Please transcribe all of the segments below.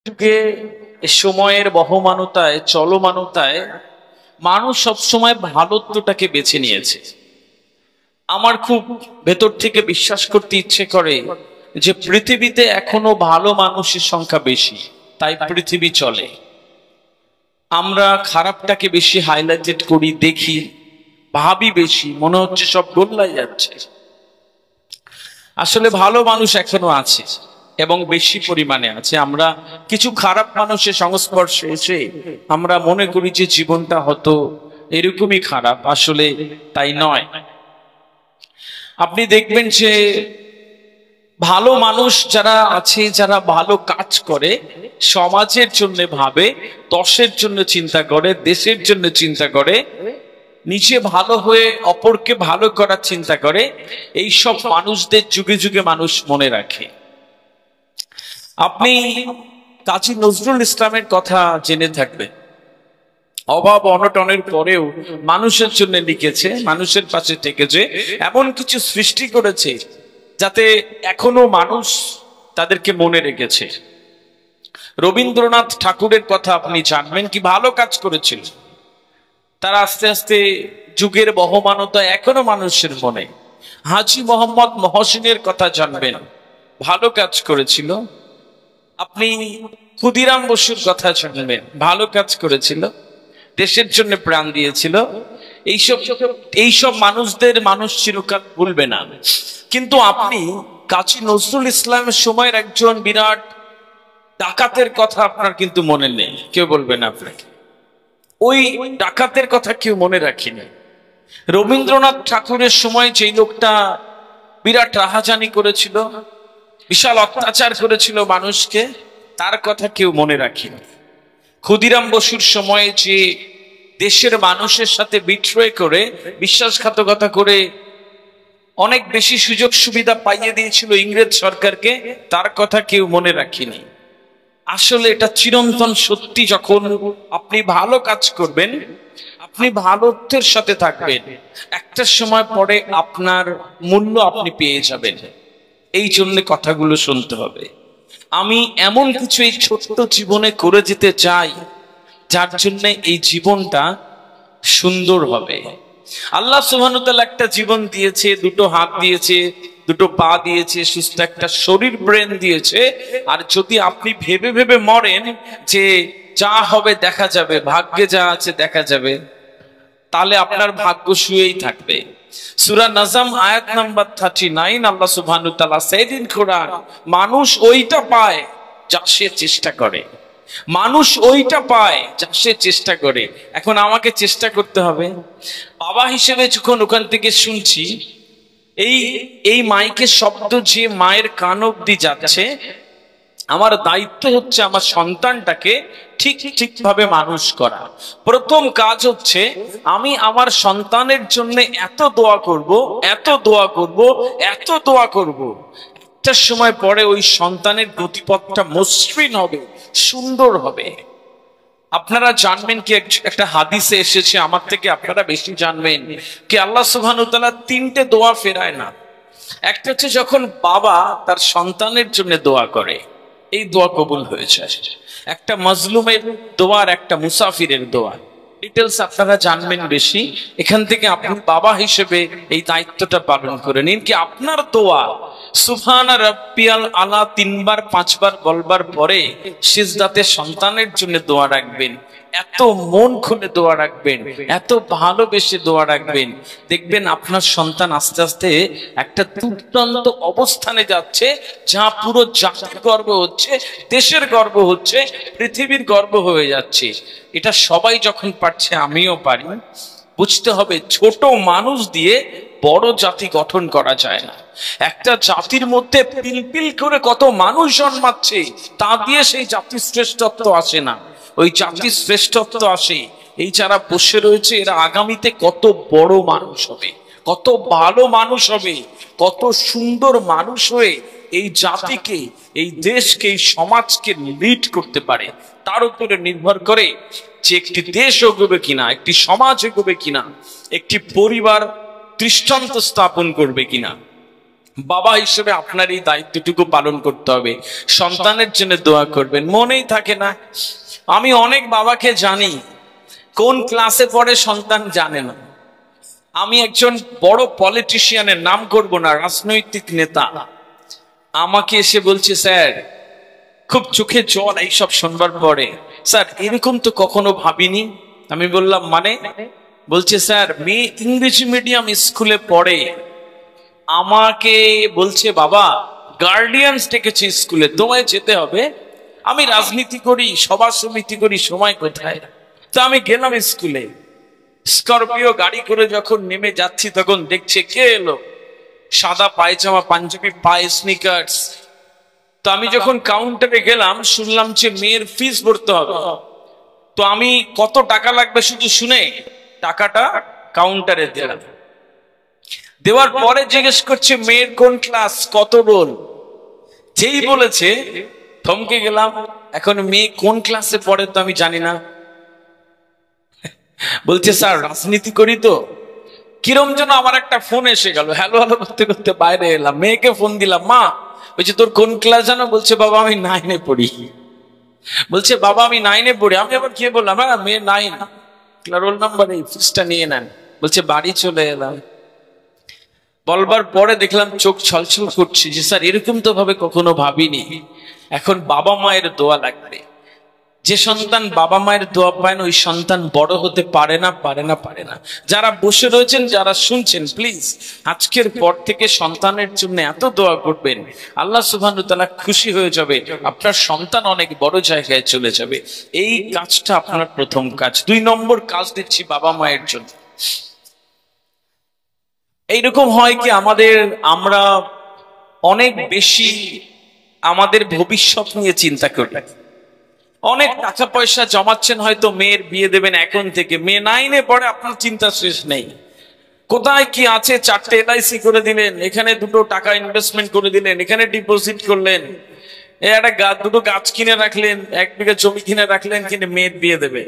যুগে সময়ের বহমানতায় চলমানতায় মানুষ সবসময় ভালোত্বটাকে বেছে নিয়েছে। আমার খুব ভেতর থেকে বিশ্বাস করতে ইচ্ছে করে যে পৃথিবীতে এখনো ভালো মানুষের সংখ্যা বেশি, তাই পৃথিবী চলে। আমরা খারাপটাকে বেশি হাইলাইটেড করি, দেখি, ভাবি বেশি, মনে হচ্ছে সব গোল্লাই যাচ্ছে। আসলে ভালো মানুষ এখনো আছে এবং বেশি পরিমাণে আছে। আমরা কিছু খারাপ মানুষের সংস্পর্শে এসে আমরা মনে করি যে জীবনটা হয়তো এরকমই খারাপ, আসলে তাই নয়। আপনি দেখবেন যে ভালো মানুষ যারা আছে, যারা ভালো কাজ করে, সমাজের জন্য ভাবে, দশের জন্য চিন্তা করে, দেশের জন্য চিন্তা করে, নিজে ভালো হয়ে অপরকে ভালো করার চিন্তা করে, এই সব মানুষদের যুগে যুগে মানুষ মনে রাখে। আপনি কাজী নজরুল ইসলামের কথা জেনে থাকবেন। অভাব অনটনের পরেও মানুষের জন্য লিখেছে, মানুষের পাশে থেকেছে, এমন কিছু সৃষ্টি করেছে যাতে এখনো মানুষ তাদেরকে মনে রেখেছে। রবীন্দ্রনাথ ঠাকুরের কথা আপনি জানবেন, কি ভালো কাজ করেছিল। তারা আস্তে আস্তে যুগের বহমানতা এখনো মানুষের মনে। হাজী মোহাম্মদ মহসিনের কথা জানবেন, ভালো কাজ করেছিল। আপনি ক্ষুদিরাম বসুর কথা জানবেন, ভালো কাজ করেছিল, দেশের জন্য প্রাণ দিয়েছিল। এইসব মানুষদের মানুষ চিরকাল ভুলবে না। কিন্তু আপনি কাজী নজরুল ইসলামের সময়ের একজন বিরাট ডাকাতের কথা আপনার কিন্তু মনে নেই, কেউ বলবে না আপনাকে। ওই ডাকাতের কথা কেউ মনে রাখেনি। রবীন্দ্রনাথ ঠাকুরের সময় যেই লোকটা বিরাট রাহাজানি করেছিল, বিশাল অত্যাচার করেছিল মানুষকে, তার কথা কেউ মনে রাখেনি। ক্ষুদিরাম বসুর সময়ে যে দেশের মানুষের সাথে বিট্রয় করে, বিশ্বাসঘাতকতা করে অনেক বেশি সুযোগ সুবিধা পাইয়ে দিয়েছিল ইংরেজ সরকারকে, তার কথা কেউ মনে রাখেনি। আসলে এটা চিরন্তন সত্যি, যখন আপনি ভালো কাজ করবেন, আপনি ভালোত্বের সাথে থাকবেন, একটা সময় পরে আপনার মূল্য আপনি পেয়ে যাবেন। এই জন্য কথাগুলো শুনতে হবে। আমি এমন কিছু এই ছোট্ট জীবনে করে যেতে চাই যার জন্য এই জীবনটা সুন্দর হবে। আল্লাহ সুবহানাহু ওয়া তাআলা একটা জীবন দিয়েছে, দুটো হাত দিয়েছে, দুটো পা দিয়েছে, সুস্থ একটা শরীর, ব্রেন দিয়েছে। আর যদি আপনি ভেবে ভেবে মরেন যে যা হবে দেখা যাবে, ভাগ্যে যা আছে দেখা যাবে, তাহলে আপনার ভাগ্য শুয়েই থাকবে। সূরা নাজম আয়াত নাম্বার 39, আল্লাহ সুবহানাহু ওয়া তাআলা সেড ইন কোরআন, মানুষ ওইটা পায় যা সে চেষ্টা করে। মানুষ ওইটা পায় যা সে চেষ্টা করে। এখন আমাকে চেষ্টা করতে হবে। বাবা হিসেবে যখন ওখান থেকে শুনছি, এই মাইকের শব্দ যে মায়ের কান অবধি যাচ্ছে, আমার দায়িত্ব হচ্ছে আমার সন্তানটাকে ঠিকভাবে মানুষ করা। প্রথম কাজ হচ্ছে আমি আমার সন্তানের জন্য এত দোয়া করব, এত দোয়া করব, এত দোয়া করব, একটা সময় পরে ওই সন্তানের গতিপথটা মসৃণ হবে, সুন্দর হবে। আপনারা জানবেন কি, একটা হাদিসে এসেছে, আমার থেকে আপনারা বেশি জানবেন, কি আল্লাহ সুবহানাহু ওয়া তাআলা তিনটে দোয়া ফেরায় না। একটা হচ্ছে যখন বাবা তার সন্তানের জন্য দোয়া করে, এই দোয়া কবুল হয়ে যায়। একটা মাজলুমের দোয়া আর একটা মুসাফিরের দোয়া, ডিটেলস আপনারা জানবেন বেশি। এখান থেকে আপনি বাবা হিসেবে এই দায়িত্বটা পালন করে নিন, কি আপনার দোয়া সুবহানা রাব্বিয়াল আলা 3 বার 5 বার বলবার পরে সিজদাতে সন্তানের জন্য দোয়া রাখবেন। এত মন খুলে দোয়া রাখবেন, এত ভালোবেসে দোয়া রাখবেন, দেখবেন আপনার সন্তান আস্তে আস্তে একটা দুর্দান্ত অবস্থানে যাচ্ছে, যা পুরো জাতির গর্ব হচ্ছে, দেশের গর্ব হচ্ছে, পৃথিবীর গর্ব হয়ে যাচ্ছে। এটা সবাই যখন পারছে, আমিও পারি। বুঝতে হবে ছোট মানুষ দিয়ে বড় জাতি গঠন করা যায় না। একটা জাতির মধ্যে পিলপিল করে কত মানুষ জন্মাচ্ছে, তা দিয়ে সেই জাতির শ্রেষ্ঠত্ব আসে না। ওই জাতির শ্রেষ্ঠত্ব আসে এই যারা বসে রয়েছে, এরা আগামীতে কত বড় মানুষ হবে, কত ভালো মানুষ হবে, কত সুন্দর মানুষ হয়ে এই জাতিকে, এই দেশকে, এই সমাজকে লিড করতে পারে, তার উপরে নির্ভর করে যে একটি দেশ এগোবে কিনা, একটি সমাজ এগোবে কিনা, একটি পরিবার দৃষ্টান্ত স্থাপন করবে কিনা। বাবা হিসেবে আপনার এই দায়িত্বটুকু পালন করতে হবে, সন্তানের জন্য দোয়া করবেন। মনেই থাকে না, আমি অনেক বাবাকে জানি কোন ক্লাসে পড়ে সন্তান জানে না। আমি একজন বড় পলিটিশিয়ানের নাম করব না, রাজনৈতিক নেতা আমাকে এসে বলছে, স্যার খুব চোখে জল এইসব শুনবার পরে, স্যার এরকম তো কখনো ভাবিনি। আমি বললাম মানে? বলছে স্যার মেয়ে ইংরেজি মিডিয়াম স্কুলে পড়ে, আমাকে বলছে বাবা গার্ডিয়ানস ডেকেছে স্কুলে, তোমায় যেতে হবে। আমি রাজনীতি করি, সভা সমিতি করি, সময় কোথায়? তো আমি গেলাম স্কুলে, স্করপিও গাড়ি করে যখন নেমে যাচ্ছি তখন দেখছে কে এলো, সাদা পায়জামা পাঞ্জাবি পায়ে স্নিকার্স। তো আমি যখন কাউন্টারে গেলাম শুনলাম যে মেয়ের ফিস ভরতে হবে। তো আমি কত টাকা লাগবে শুধু শুনে টাকাটা কাউন্টারে দিলাম। দেওয়ার পরে জিজ্ঞেস করছে মেয়ের কোন ক্লাস, কত রোল। যেই বলেছে থমকে গেলাম, এখন মেয়ে কোন ক্লাসে পড়ে তো আমি জানি না। বলছে স্যার রাজনীতি করি তো। কিরম যেন আমার একটা ফোন এসে গেল, হ্যালো হ্যালো করতে করতে বাইরে এলাম, মেয়েকে ফোন দিলাম, মা বলছে তোর কোন ক্লাস জানো? বলছে বাবা আমি 9-এ পড়ি। বলছে বাবা আমি 9-এ পড়ি। আমি আবার কি বললাম, হ্যাঁ মেয়ে 9, রোল নাম্বার এই, ফিসটা নিয়ে নেন। বলছে বাড়ি চলে এলাম। বলবার পরে দেখলাম চোখ ছলছল করছে যে স্যার এরকম তো ভাবে কখনো ভাবিনি। এখন বাবা মায়ের দোয়া লাগবে। যে সন্তান বাবা মায়ের দোয়া পায় না ওই সন্তান বড় হতে পারে না, পারে না, পারে না। যারা বসে রয়েছেন, যারা শুনছেন, প্লিজ আজকের পর থেকে সন্তানের জন্য এত দোয়া করবেন, আল্লাহ সুবহানাহু ওয়া তাআলা খুশি হয়ে যাবে, আপনার সন্তান অনেক বড় জায়গায় চলে যাবে। এই কাজটা আপনার প্রথম কাজ। 2 নম্বর কাজ দিচ্ছি বাবা মায়ের জন্য। এইরকম হয় কি আমরা অনেক বেশি আমাদের ভবিষ্যৎ নিয়ে চিন্তা করি। অনেক টাকা পয়সা জমাচ্ছেন, হয়তো মেয়ের বিয়ে দেবেন এখন থেকে, মেয়ে 9-এ পড়ে, আপনার চিন্তা শেষ নেই। কোথায় কি আছে, 4টে LIC করে দিলেন, এখানে 2টো টাকা ইনভেস্টমেন্ট করে দিলেন, এখানে ডিপোজিট করলেন, একটা 2টো গাছ কিনে রাখলেন, 1 বিঘা জমি কিনে রাখলেন, কিনে মেয়ের বিয়ে দেবে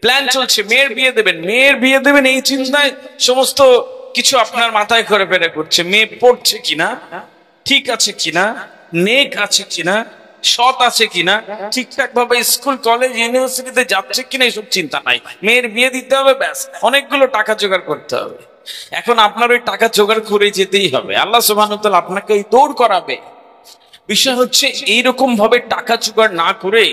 প্ল্যান চলছে, মেয়ের বিয়ে দেবেন, মেয়ের বিয়ে দেবেন, এই চিন্তায় সমস্ত কিছু আপনার মাথায় করে ফেরে করছে। মেয়ে পড়ছে কিনা, ঠিক আছে কিনা, নেক আছে কিনা, সৎ আছে কিনা, ঠিকঠাক ভাবে স্কুল কলেজ ইউনিভার্সিটিতে যাচ্ছে কিনা, এসব চিন্তা নাই। মেয়ের বিয়ে দিতে হবে, ব্যাস, অনেকগুলো টাকা জোগাড় করতে হবে। এখন আপনার ওই টাকা জোগাড় করে যেতেই হবে, আল্লাহ সুবহানাহু ওয়া তাআলা আপনাকে ওই দৌড় করাবে। বিষয় হচ্ছে এইরকম ভাবে টাকা জোগাড় না করে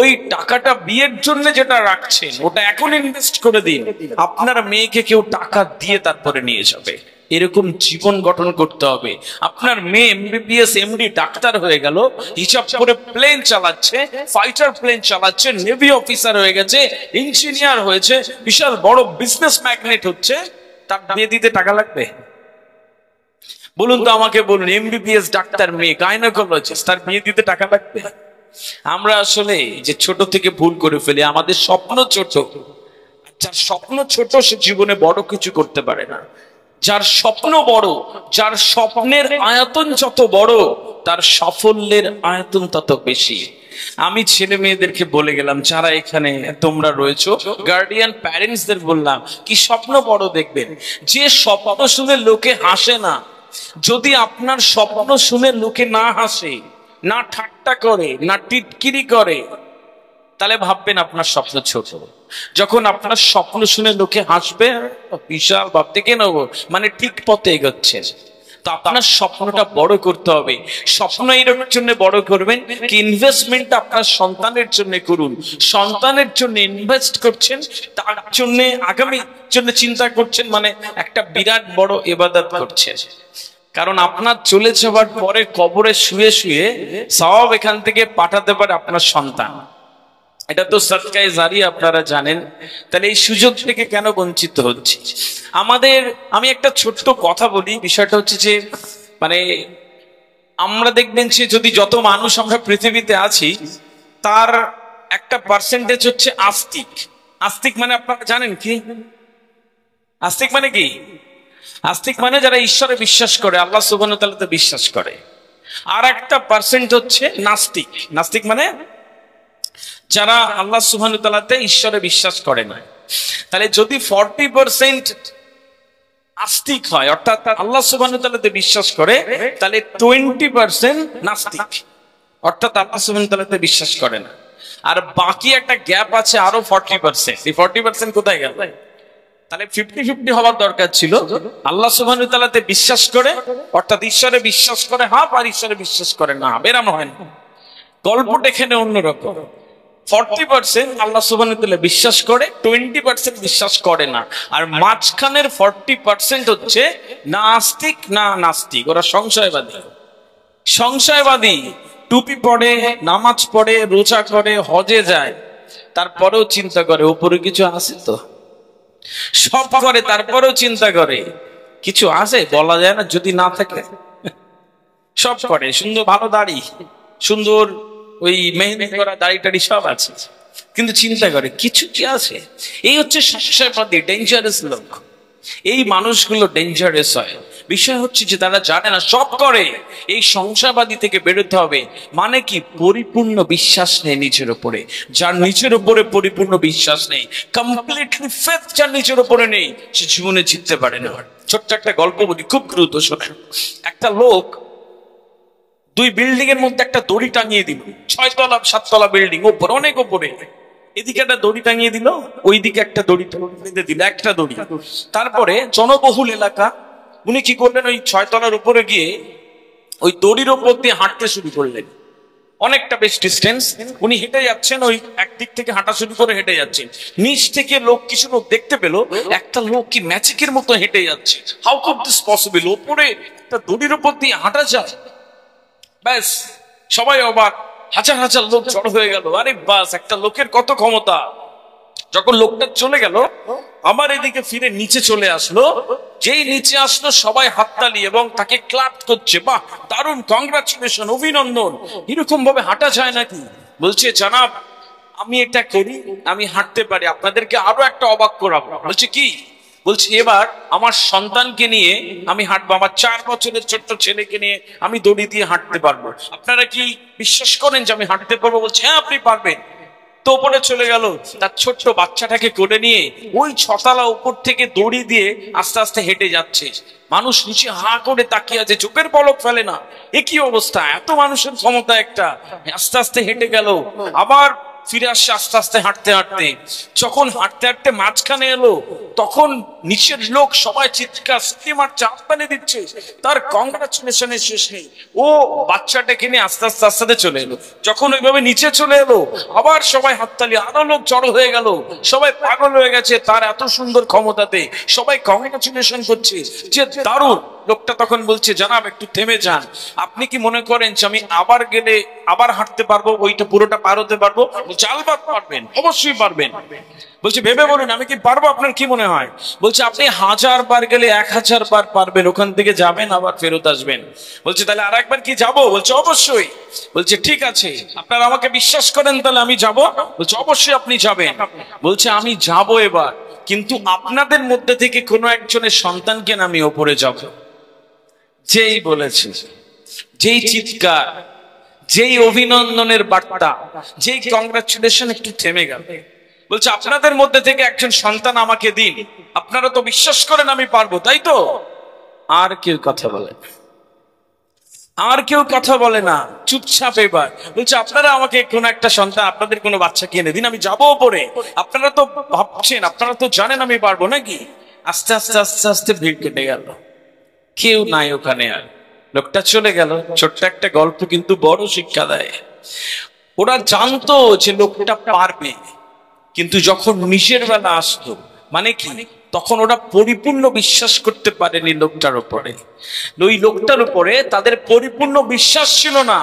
ওই টাকাটা বিয়ের জন্য যেটা রাখছেন ওটা এখন ইনভেস্ট করে দিন। আপনার মেয়েকে কেউ টাকা দিয়ে তারপরে নিয়ে যাবে, এরকম জীবন গঠন করতে হবে। আপনার মেয়ে MBBS MD ডাক্তার হয়ে গেল, হিসাব করে প্লেন চালাচ্ছে, ফাইটার প্লেন চালাচ্ছে, নেভি অফিসার হয়ে গেছে, ইঞ্জিনিয়ার হয়েছে, বিশাল বড় বিজনেস ম্যাগনেট হচ্ছে, তার বিয়ে দিতে টাকা লাগবে? বলুন তো আমাকে, বলুন, MBBS ডাক্তার মেয়ে গাইনোকোলজিস্ট, তার বিয়ে দিতে টাকা লাগবে? আমরা আসলে যে ছোট থেকে ভুল করে ফেলি, আমাদের স্বপ্ন ছোট। যার স্বপ্ন ছোট সে জীবনে বড় কিছু করতে পারে না। যার স্বপ্ন বড়, যার স্বপ্নের আয়তন যত বড়, তার সাফল্যের আয়তন তত বেশি। আমি ছেলে মেয়েদেরকে বলে গেলাম, যারা এখানে তোমরা রয়েছো গার্ডিয়ান প্যারেন্টসদের বললাম, কি স্বপ্ন বড় দেখবেন। যে স্বপ্ন শুনে লোকে হাসে না, যদি আপনার স্বপ্ন শুনে লোকে না হাসে, না ঠাট্টা করে, না টিটকিরি করে, তাহলে ভাববেন আপনার স্বপ্ন ছোট। যখন আপনার স্বপ্ন শুনে লোকে হাসবে, বিশাল ভাবতে কেন, মানে ঠিক পথে এগোচ্ছে। তো আপনার স্বপ্নটা বড় করতে হবে। স্বপ্ন এরকম জন্য বড় করবেন কি, ইনভেস্টমেন্ট আপনার সন্তানের জন্য করুন। সন্তানের জন্য ইনভেস্ট করছেন, তার জন্য আগামী জন্য চিন্তা করছেন, মানে একটা বিরাট বড় ইবাদত করছেন। কারণ আপনার চলে যাওয়ার পরে কবরে শুয়ে শুয়ে সওয়াব এখান থেকে পাঠাতে পারে আপনার সন্তান। এটা তো সাদকায়ে জারিয়া, আপনারা জানেন। তাহলে এই সুযোগ থেকে কেন বঞ্চিত হচ্ছে আমি একটা ছোট্ট কথা বলি। বিষয়টা হচ্ছে যে, মানে আমরা দেখবেন যে যদি যত মানুষ আমরা পৃথিবীতে আছি, তার একটা পার্সেন্টেজ হচ্ছে আস্তিক। আস্তিক মানে আপনারা জানেন কি? আস্তিক মানে কি? আস্তিক মানে যারা ঈশ্বরে বিশ্বাস করে, আল্লাহ সুবহানাহু ওয়া তাআলাতে বিশ্বাস করে। আর একটা পার্সেন্ট হচ্ছে নাস্তিক। নাস্তিক মানে যারা আল্লাহ সুবহানাহু ওয়া তাআলাতে ঈশ্বরে বিশ্বাস করে না। তাহলে যদি 40% আস্তিক হয়, অর্থাৎ আল্লাহ সুবহানাহু ওয়া তাআলাতে বিশ্বাস করে, তাহলে 20% নাস্তিক, অর্থাৎ আল্লাহ সুবহানাহু ওয়া তাআলাতে বিশ্বাস করে না। আর বাকি একটা গ্যাপ আছে আরো 40%। এই 40% কোথায় গেল? তাহলে 50-50 হওয়ার দরকার ছিল। আল্লাহ সুবহানাহু ওয়া তাআলাতে বিশ্বাস করে, অর্থাৎ ঈশ্বরে বিশ্বাস করে হাফ, আর ঈশ্বরে বিশ্বাস করে না হাফ, এরকম হয় না। গল্পটা এখানে অন্যরকম। 40% আল্লাহ সুবহানাহু ওয়া তাআলা বিশ্বাস করে, 20% বিশ্বাস করে না। আর মাঝখানের 40% হচ্ছে না আস্তিক না নাস্তিক, ওরা সংশয়বাদী। সংশয়বাদী, টুপি পড়ে, নামাজ পড়ে, রোজা করে, হজে যায়, তারপরেও চিন্তা করে উপরে কিছু আছে তো, সব করে তারপরেও চিন্তা করে কিছু আছে, বলা যায় না যদি না থাকে। সব করে, সুন্দর ভালো দাড়ি, সুন্দর ওই মেহেন্দি করা দাড়ি টাড়ি সব আছে, কিন্তু চিন্তা করে কিছু কি আছে। এই হচ্ছে সংশয়বাদী, ডেঞ্জারাস লোক। এই মানুষগুলো ডেঞ্জারাস হয়। বিষয় হচ্ছে যে তারা জানে না, সব করে। এই সংশয়বাদী থেকে বেরোতে হবে। মানে কি? পরিপূর্ণ বিশ্বাস নেই নিজের উপরে। যার নিজের উপরে পরিপূর্ণ বিশ্বাস নেই, কমপ্লিটলি ফেথ যার নিজের উপরে নেই, সে জীবনে জিততে পারে না। ছোট্ট একটা গল্প বলি, খুব দ্রুত শোনেন। একটা লোক 2 বিল্ডিং এর মধ্যে একটা দড়ি টাঙিয়ে দিল, 6 তলা 7 তলা বিল্ডিং, উপর অনেক উপরে। এদিকে একটা দড়ি টাঙিয়ে দিল, ওইদিকে একটা দড়ি বেঁধে দিল, একটা দড়ি। তারপরে জনবহুল এলাকা, উনি কি করলেন, ওই 6 তলার উপরে গিয়ে ওই দড়ির উপর দিয়ে হাঁটতে শুরু করলেন। অনেকটা বেশ ডিস্টেন্স উনি হেঁটে যাচ্ছেন, ওই একদিক থেকে হাঁটা শুরু করে হেঁটে যাচ্ছেন। নিচ থেকে কিছু লোক দেখতে পেল, একটা লোক কি ম্যাজিকের মতো হেঁটে যাচ্ছে। How could this possible? উপরে একটা দড়ির উপর দিয়ে হাঁটা যায়? ব্যাস সবাই অবাক, হাজার হাজার লোক জড়ো হয়ে গেল। আরে বাস, একটা লোকের কত ক্ষমতা। যখন লোকটা চলে গেল, আমার এদিকে ফিরে নিচে চলে আসলো। যেই নিচে আসলো, সবাই হাততালি এবং তাকে ক্লাপ করছে, বাহ দারুণ, কংগ্রাচুলেশন, অভিনন্দন। এরকম ভাবে হাঁটা যায় নাকি? বলছে জানাব, আমি এটা করি, আমি হাঁটতে পারি, আপনাদেরকে আরো একটা অবাক করাবো। বলছে কি? বলছি এবার আমার সন্তানকে নিয়ে আমি হাঁটবো, আমার 4 বছরের ছোট্ট ছেলেকে নিয়ে আমি দড়ি দিয়ে হাঁটতে পারবো। আপনারা কি বিশ্বাস করেন যে আমি হাঁটতে পারবো? বলছে হ্যাঁ আপনি পারবেন। তো উপরে চলে গেল, তার ছোট্ট বাচ্চাটাকে কোলে নিয়ে ওই 6 তলা উপর থেকে দড়ি দিয়ে আস্তে আস্তে হেঁটে যাচ্ছে। মানুষ নিচে হা করে তাকিয়ে আছে, চোখের পলক ফেলে না। এ কি অবস্থা? এত মানুষের ক্ষমতা একটা! আস্তে আস্তে হেঁটে গেল, আবার ফিরে আসছে আস্তে আস্তে হাঁটতে হাঁটতে। যখন হাঁটতে হাঁটতে মাঝখানে এলো, তখন নিচের লোক সবাই চিৎকার মারছে, হাততালি দিচ্ছে, তার কংগ্রাচুলেশনের শেষ নেই। ও বাচ্চাটাকে নিয়ে আস্তে আস্তে আস্তে চলে এলো। যখন ওইভাবে নিচে চলে এলো, আবার সবাই হাততালি, আরো লোক জড়ো হয়ে গেল, সবাই পাগল হয়ে গেছে তার এত সুন্দর ক্ষমতাতে। সবাই কংগ্রাচুলেশন করছে যে দারুণ। লোকটা তখন বলছে জানাব একটু থেমে যান, আপনি কি মনে করেন যে আমি আবার গেলে আবার হাঁটতে পারবো, ওইটা পুরোটা পার হতে পারবো? বলছে আলবাত পারবেন, অবশ্যই পারবেন। বলছে ভেবে বলুন আমি কি পারবো, আপনার কি মনে হয়? বলছে আপনি 1000 বার গেলে 1000 বার পারবেন, ওখান থেকে যাবেন আবার ফেরত আসবেন। বলছে তাহলে আর একবার কি যাবো? বলছে অবশ্যই। বলছে ঠিক আছে, আপনারা আমাকে বিশ্বাস করেন, তাহলে আমি যাব? বলছে অবশ্যই আপনি যাবেন। বলছে আমি যাব এবার, কিন্তু আপনাদের মধ্যে থেকে কোনো একজনের সন্তানকে আমি ওপরে যাব। যেই বলেছে, যেই চিৎকার, যেই অভিনন্দনের বার্তা, যেই কংগ্রাচুলেশন, একটু থেমে গেল। বলছে আপনাদের মধ্যে থেকে একজন সন্তান আমাকে দিন, আপনারা তো বিশ্বাস করেন আমি পারবো, তাই তো? আর কেউ কথা বলে, আর কেউ কথা বলে না, চুপচাপ। এবার বলছে আপনারা আমাকে কোন একটা সন্তান, আপনাদের কোনো বাচ্চা কিনে দিন, আমি যাবো ওপরে। আপনারা তো ভাবছেন, আপনারা তো জানেন আমি পারবো নাকি? আস্তে আস্তে আস্তে আস্তে ভিড় কেটে গেল, কেউ নাই ওখানে। আর লোকটা চলে গেল। ছোট্ট একটা গল্প কিন্তু বড় শিক্ষা দেয়। ওরা জানতো যে লোকটা পারবে, কিন্তু যখন নিজের বেলা আসতো, মানে কি, তখন ওরা পরিপূর্ণ বিশ্বাস করতে পারেনি লোকটার উপরে। ওই লোকটার উপরে তাদের পরিপূর্ণ বিশ্বাস ছিল না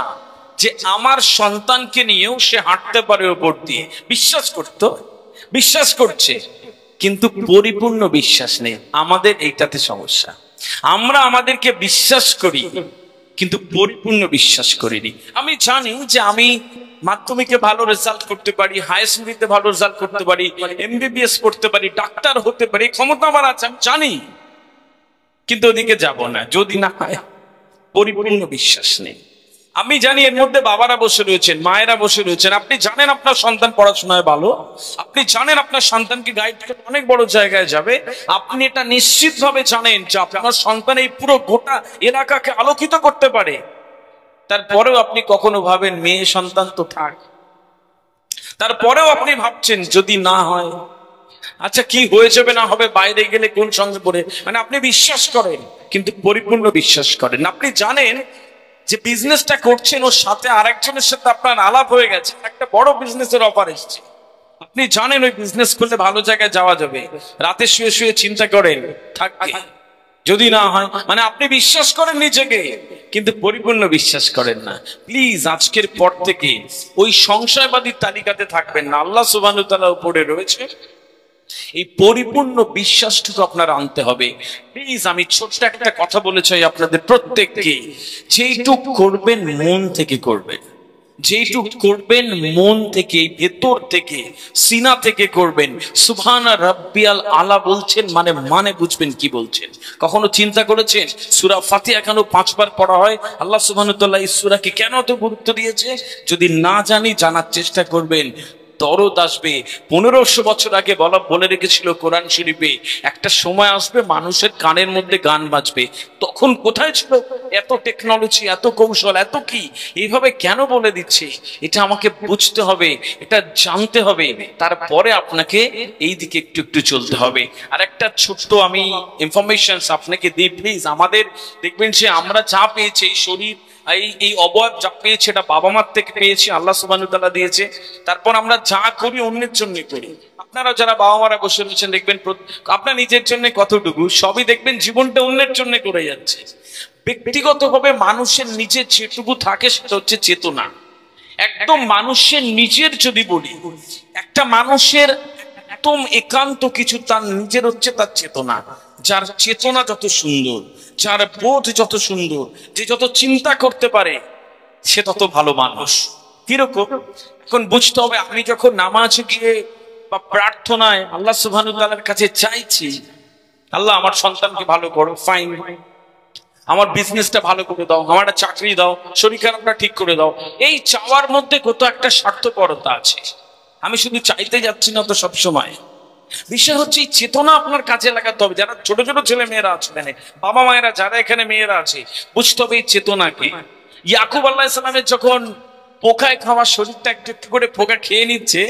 যে আমার সন্তানকে নিয়েও সে হাঁটতে পারে উপর দিয়ে। বিশ্বাস করতো, বিশ্বাস করছে, কিন্তু পরিপূর্ণ বিশ্বাস নেই। আমাদের এইটাতে সমস্যা। আমরা আমাদেরকে বিশ্বাস করি, কিন্তু পরিপূর্ণ বিশ্বাস করিনি। আমি জানি যে আমি মাধ্যমিকে ভালো রেজাল্ট করতে পারি, হায়ার সেকেন্ডারিতে ভালো রেজাল্ট করতে পারি, এমবিবিএস করতে পারি, ডাক্তার হতে পারি, ক্ষমতা আমার আছে, আমি জানি, কিন্তু ওদিকে যাব না যদি না হয় পরিপূর্ণ বিশ্বাস নেই। আমি জানি এর মধ্যে বাবারা বসে রয়েছেন, মায়েরা বসে রয়েছেন, আপনি জানেন আপনার সন্তান পড়াশোনায় ভালো, আপনি জানেন আপনার সন্তানকে গাইড করে অনেক বড় জায়গায় যাবে, আপনি এটা নিশ্চিত ভাবে জানেন যে আপনার সন্তান এই পুরো গোটা এলাকাকে আলোকিত করতে পারে। তারপরেও আপনি কখনো ভাবেন মেয়ে সন্তান তো থাক, তারপরেও আপনি ভাবছেন যদি না হয়, আচ্ছা কি হয়ে যাবে না হবে, বাইরে গেলে কোন সঙ্গে পড়ে, মানে আপনি বিশ্বাস করেন কিন্তু পরিপূর্ণ বিশ্বাস করেন। আপনি জানেন যে বিজনেসটা করছেন ওর সাথে আরেকজনের সাথে আপনার আলাপ হয়ে গেছে, একটা বড় বিজনেসের অফার এসেছে, আপনি জানেন ওই বিজনেস করলে ভালো জায়গায় যাওয়া যাবে, রাতে শুয়ে শুয়ে চিন্তা করেন থাকবে যদি না হয়, মানে আপনি বিশ্বাস করেন নিজেকে কিন্তু পরিপূর্ণ বিশ্বাস করেন না। প্লিজ আজকের পর থেকে ওই সংশয়বাদীর তালিকাতে থাকবেন না, আল্লাহ সুবহানাহু ওয়া তাআলা উপরে রয়েছে, এই পরিপূর্ণ বিশ্বাসটুকু আপনার আনতে হবে। প্লিজ আমি ছোট্ট একটা কথা বলে চাই আপনাদের প্রত্যেককে, যেইটুক করবেন মন থেকে করবেন, যেইটুক করবেন মন থেকে, ভেতর থেকে, সিনা থেকে করবেন। সুবহানা রাব্বিয়াল আলা বলছেন মানে মানে বুঝবেন কি বলছেন। কখনো চিন্তা করেছেন সূরা ফাতিহা কেন 5 বার পড়া হয়? আল্লাহ সুবহানাহু ওয়া তাআলা এই সূরাকে কেন এত গুরুত্ব দিয়েছে? যদি না জানি জানার চেষ্টা করবেন, দরদ আসবে। 1500 বছর আগে বলে রেখেছিল কোরআন শরীফে, একটা সময় আসবে মানুষের কানের মধ্যে গান বাজবে। তখন কোথায় ছিল এত টেকনোলজি, এত কৌশল, এত কি? এইভাবে কেন বলে দিচ্ছে? এটা আমাকে বুঝতে হবে, এটা জানতে হবে, তারপরে আপনাকে এই দিকে একটু একটু চলতে হবে। আর একটা ছোট্ট আমি ইনফরমেশন আপনাকে দিই প্লিজ। আমাদের দেখবেন যে আমরা যা পেয়েছি, এই শরীর, এই অবয়ব যা পেয়েছে, এটা বাবা মার থেকে পেয়েছি, আল্লাহ সুবহানাহু ওয়া তাআলা দিয়েছে। তারপর আমরা যা করি অন্যের জন্য করি। আপনারা যারা বাবা মারা বসে রয়েছেন দেখবেন আপনার নিজের জন্য কতটুকু, সবই দেখবেন জীবনটা অন্যের জন্য করে যাচ্ছে। ব্যক্তিগতভাবে মানুষের নিজের যেটুকু থাকে সেটা হচ্ছে চেতনা। একদম মানুষের নিজের যদি বলি, একটা মানুষের একদম একান্ত কিছু তার নিজের হচ্ছে তার চেতনা। যার চেতনা যত সুন্দর, যার বোধ যত সুন্দর, যে যত চিন্তা করতে পারে, সে তত ভালো মানুষ। কিরকম? এখন বুঝতে হবে, আমি যখন নামাজে গিয়ে বা প্রার্থনায় আল্লাহ সুবহানাহু ওয়া তাআলার কাছে চাইছি, আল্লাহ আমার সন্তানকে ভালো করো, ফাইন, আমার বিজনেসটা ভালো করে দাও, আমার একটা চাকরি দাও, শরীর খারাপটা ঠিক করে দাও, এই চাওয়ার মধ্যে কত একটা স্বার্থপরতা আছে। আমি শুধু চাইতে যাচ্ছি না তো সবসময়। বিষয় হচ্ছে এই চেতনা আপনার কাজে লাগাতে হবে। যারা ছোট ছোট ছেলে মেয়েরা আছে, মানে বাবা মায়েরা যারা এখানে মেয়েরা আছে, বুঝতে হবে এই চেতনাকে। ইয়াকুব আলাইহিস সালামের যখন পোকায় খাওয়া শরীরটা একটু একটু করে পোকা খেয়ে নিচ্ছে,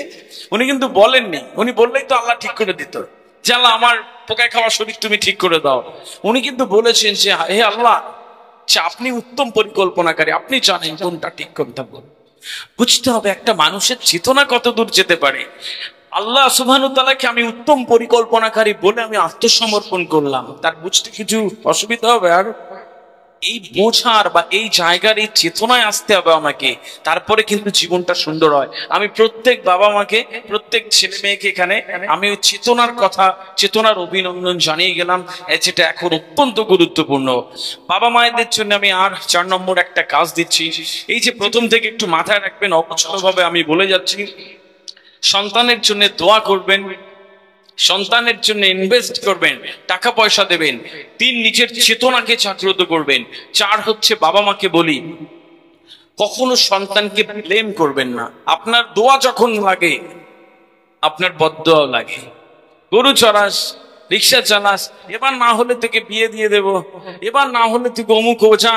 উনি কিন্তু বলেননি, উনি বললেই তো আল্লাহ ঠিক করে দিত, যে আল্লাহ আমার পোকায় খাওয়া শরীর তুমি ঠিক করে দাও। উনি কিন্তু বলেছেন যে হে আল্লাহ, আপনি উত্তম পরিকল্পনাকারী, আপনি জানেন কোনটা ঠিক করতে হবে। বুঝতে হবে একটা মানুষের চেতনা কত দূর যেতে পারে। আল্লাহ সুবহানাহু ওয়া তাআলাকে আমি উত্তম পরিকল্পনাকারী বলে আমি আত্মসমর্পণ করলাম, তার বুঝতে কিছু অসুবিধা হবে? আর এই বোঝার বা এই জায়গার এই চেতনায় আসতে হবে আমাকে, তারপরে কিন্তু জীবনটা সুন্দর হয়। আমি প্রত্যেক বাবা মাকে, প্রত্যেক ছেলে মেয়েকে এখানে আমি ওই চেতনার কথা, চেতনার অভিনন্দন জানিয়ে গেলাম, যেটা এখন অত্যন্ত গুরুত্বপূর্ণ। বাবা মায়েদের জন্য আমি আর 4 নম্বর একটা কাজ দিচ্ছি। এই যে প্রথম থেকে একটু মাথায় রাখবেন, অবচলভাবে আমি বলে যাচ্ছি, সন্তানের জন্য দোয়া করবেন, সন্তানের জন্য ইনভেস্ট করবেন, টাকা পয়সা দেবেন। 3, নিজের চেতনাকে জাগ্রত করবেন। 4 হচ্ছে বাবা মাকে বলি, কখনো সন্তানকে ব্লেম করবেন না। আপনার দোয়া যখন লাগে, আপনার বদদোয়াও লাগে। গরু চড়াস, রিক্সা চালাস, এবার না হলে তোকে বিয়ে দিয়ে দেব, এবার না হলে তুই অমুক যা,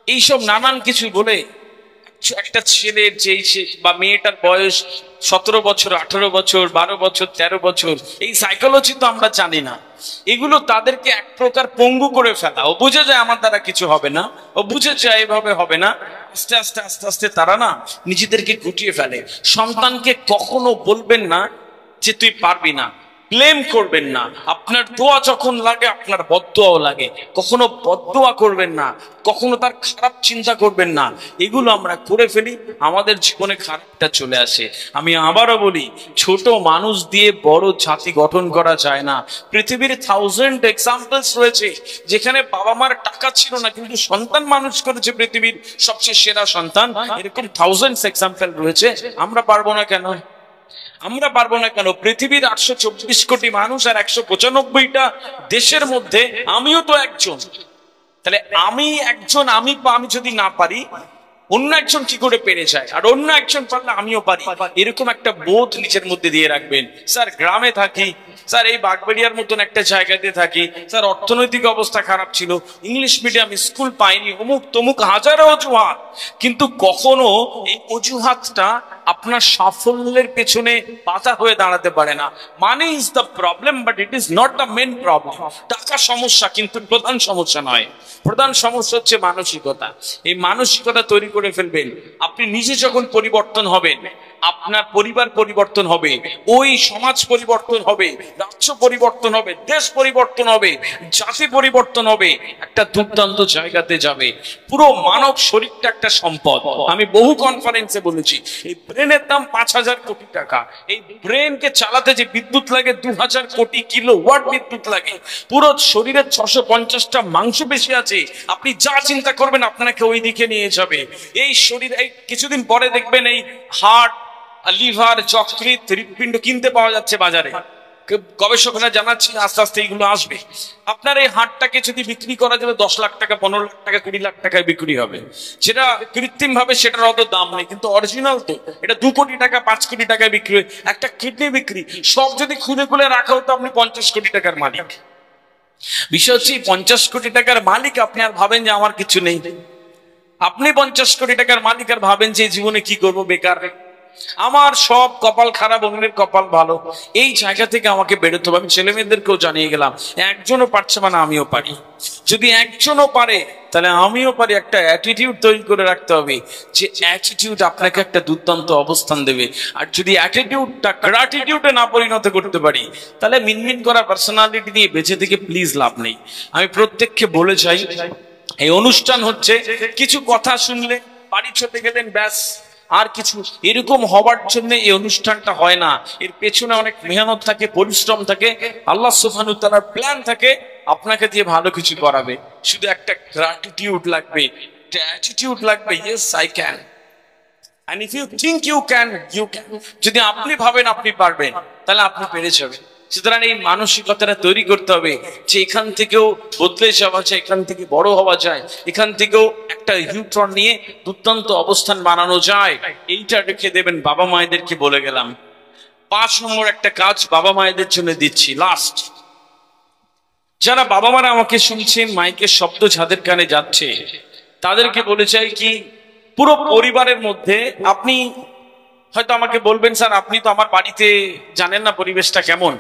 এইসব নানান কিছু বলে একটা ছেলের যে বা মেয়েটার বয়স 17 বছর, 18 বছর, 12 বছর, 13 বছর, এই সাইকোলজি তো আমরা জানি না। এগুলো তাদেরকে এক প্রকার পঙ্গু করে ফেলা। ও বুঝে যায় আমার দ্বারা কিছু হবে না, ও বুঝে যায় এভাবে হবে না। আস্তে আস্তে আস্তে আস্তে তারা না নিজেদেরকে গুটিয়ে ফেলে। সন্তানকে কখনো বলবেন না যে তুই পারবি না, ব্লেম করবেন না। আপনার দোয়া যখন লাগে, আপনার বদদোয়াও লাগে। কখনো বদদোয়া করবেন না, কখনো তার খারাপ চিন্তা করবেন না। এগুলো আমরা করে ফেলি, আমাদের জীবনে খারাপটা চলে আসে। আমি আবারও বলি, ছোট মানুষ দিয়ে বড় জাতি গঠন করা যায় না। পৃথিবীর 1000 এক্সাম্পলস রয়েছে যেখানে বাবা মার টাকা ছিল না কিন্তু সন্তান মানুষ করেছে পৃথিবীর সবচেয়ে সেরা সন্তান। এরকম 1000 এক্সাম্পল রয়েছে। আমরা পারবো না কেন? আমরা পারবো না কেন? পৃথিবীর 824 কোটি মানুষ আর 195টা দেশের মধ্যে আমিও তো একজন। তাহলে আমি একজন, আমি যদি না পারি, অন্য একজন কি করে পেরে যায়, আর অন্য একজন পারলে আমিও পারি, এরকম একটা বোধ নিজের মধ্যে দিয়ে রাখবেন। স্যার গ্রামে থাকি, স্যার এই বাগবাড়িয়ার মতন একটা জায়গাতে থাকি, স্যার অর্থনৈতিক অবস্থা খারাপ ছিল, ইংলিশ মিডিয়াম স্কুল পাইনি, অমুক তমুক হাজারো অজুহাত, কিন্তু কখনো এই অজুহাতটা আপনার সাফল্যের পেছনে বাধা হয়ে দাঁড়াতে পারে না। Money is the problem, but it is not the main problem. টাকা সমস্যা কিন্তু প্রধান সমস্যা নয়, প্রধান সমস্যা হচ্ছে মানসিকতা। এই মানসিকতা তৈরি করে ফেলবেন। আপনি নিজে যখন পরিবর্তন হবেন, আপনার পরিবার পরিবর্তন হবে, ওই সমাজ পরিবর্তন হবে, রাজ্য পরিবর্তন হবে, দেশ পরিবর্তন হবে, জাতি পরিবর্তন হবে, একটা দুর্দান্ত জায়গাতে যাবে। পুরো মানব শরীরটা একটা সম্পদ। আমি বহু কনফারেন্সে বলেছি, এই ব্রেনের দাম 5,000 কোটি টাকা। এই ব্রেনকে চালাতে যে বিদ্যুৎ লাগে 2,000 কোটি কিলো ওয়াট বিদ্যুৎ লাগে। পুরো শরীরের 650টা মাংসপেশি আছে, আপনি যা চিন্তা করবেন আপনাকে ওই দিকে নিয়ে যাবে। এই শরীর, এই কিছুদিন পরে দেখবেন এই হার্ট, লিভার, যকৃৎ, হৃৎপিণ্ড কিনতে পাওয়া যাচ্ছে বাজারে। গবেষকরা জানাচ্ছে আস্তে আস্তে এইগুলো আসবে। আপনার এই হার্টটাকে যদি বিক্রি করা যাবে 10 লাখ টাকা, 15 লাখ টাকা, 20 লাখ টাকায় বিক্রি হবে। যেটা কৃত্রিম ভাবে সেটার অত দাম নেই, কিন্তু অরিজিনাল তো এটা 2 কোটি টাকা, 5 কোটি টাকায় বিক্রি হয়। একটা কিডনি বিক্রি, সব যদি খুলে খুলে রাখা হতো আপনি 50 কোটি টাকার মালিক। বিষয় হচ্ছে 50 কোটি টাকার মালিক আপনি আর ভাবেন যে আমার কিছু নেই। আপনি 50 কোটি টাকার মালিক আর ভাবেন যে জীবনে কি করব, বেকার, আমার সব কপাল খারাপ, অন্যের কপাল ভালো। এই জায়গা থেকে আমাকে বেরোতে হবে। আমি ছেলে মেয়েদেরকেও জানিয়ে গেলাম, একজনও পারছে মানে আমিও পারি। যদি একজনও পারে তাহলে আমিও পারি। একটা অ্যাটিটিউড তৈরি করে রাখতে হবে, যে অ্যাটিটিউড আপনাকে একটা দুর্দান্ত অবস্থান দেবে। আর যদি অ্যাটিটিউডটা গ্র্যাটিটিউডে না পরিণত করতে পারি, তাহলে মিনমিন করা পার্সোনালিটি নিয়ে বেঁচে থেকে প্লিজ লাভ নেই। আমি প্রত্যেককে বলে চাই, এই অনুষ্ঠান হচ্ছে কিছু কথা শুনলে বাড়ি চলে গেলেন, ব্যাস, আর কিছু এরকম হবার জন্য এই অনুষ্ঠানটা হয় না। এর পেছনে অনেক মেহনত থাকে, পরিশ্রম থাকে, আল্লাহ সুবহানাহু ওয়া তাআলার প্ল্যান থাকে আপনাকে দিয়ে ভালো কিছু করাবে। শুধু একটা গ্র্যাটিটিউড লাগবে, একটা অ্যাটিটিউড লাগবে, yes I can, and if you think you can, you can. যদি আপনি ভাবেন আপনি পারবেন, তাহলে আপনি পেরে যাবেন। সুতরাং এই মানসিকতাটা তৈরি করতে হবে যে এখান থেকেও বদলে যাওয়া যায়, এখান থেকে বড় হওয়া যায়, এখান থেকেও একটা ইউটার্ন নিয়ে দুর্দান্ত অবস্থান বানানো যায়। এইটা রেখে দেবেন। বাবা মায়েদেরকে বলে গেলাম 5 নম্বর একটা কাজ বাবা মায়েদের জন্য দিচ্ছি, লাস্ট। যারা বাবা মারা আমাকে শুনছেন, মাইকের শব্দ যাদের কানে যাচ্ছে, তাদেরকে বলে চাই কি, পুরো পরিবারের মধ্যে আপনি হয়তো আমাকে বলবেন, স্যার আপনি তো আমার বাড়িতে জানেন না পরিবেশটা কেমন,